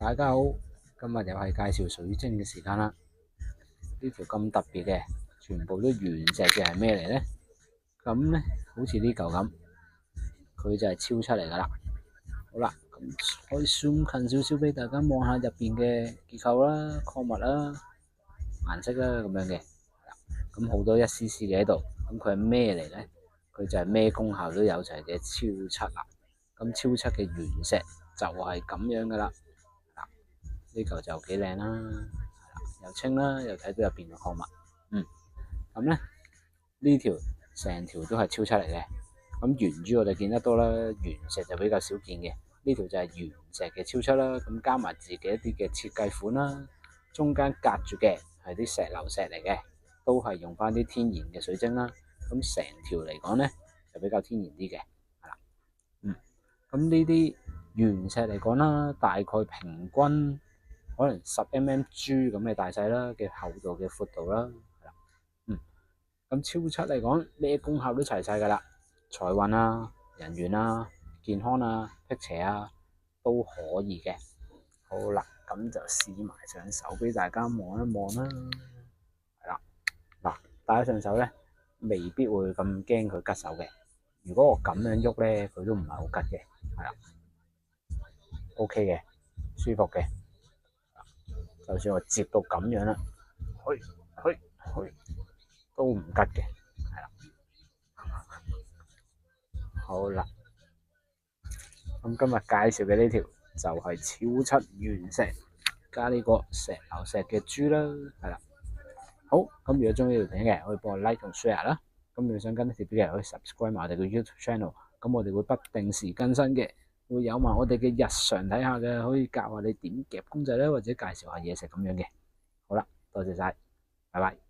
大家好，今日又係介紹水晶嘅時間啦。呢條咁特別嘅，全部都原石嘅係咩嚟呢？咁呢，好似呢嚿咁，佢就係超七嚟噶啦。好啦，咁可以 zoom 近少少俾大家望下入邊嘅結構啦、礦物啦、顏色啦咁樣嘅。咁好多一絲絲嘅喺度，咁佢係咩嚟呢？佢就係咩功效都有齊嘅超七啦。咁超七嘅原石就係咁樣噶啦。呢嚿就幾靚啦，又清啦，又睇到入邊嘅礦物。咁咧呢條成條都係超七嚟嘅。咁圓珠我哋見得多啦，原石就比較少見嘅。呢條就係原石嘅超七啦。咁加埋自己一啲嘅設計款啦，中間隔住嘅係啲石榴石嚟嘅，都係用翻啲天然嘅水晶啦。咁成條嚟講咧就比較天然啲嘅，係啦。咁呢啲原石嚟講啦，大概平均可能10mm 珠咁嘅大細啦，嘅厚度嘅闊度啦，係啦。咁超七嚟講，咩功效都齊晒噶啦，財運啊、人緣啊、健康啊、辟邪啊都可以嘅。好啦，咁就試埋上手俾大家望一望啦。係啦，嗱，戴上手咧，未必會咁驚佢拮手嘅。如果我咁樣喐咧，佢都唔係好拮嘅，係啦。OK 嘅，舒服嘅。就算我接到咁樣啦，去都唔吉嘅，係啦。好啦，咁今日介紹嘅呢條就係超七原石加呢個石榴石嘅珠啦，係啦。好，咁如果中意呢條片嘅，可以幫我 like 同 share 啦。咁如果想跟呢條片嘅，可以 subscribe 埋我哋嘅 YouTube channel。咁我哋會不定時更新嘅，會有埋我哋嘅日常睇下嘅，可以教下你點夾公仔啦，或者介紹下嘢食咁樣嘅。好啦，多謝晒，拜拜。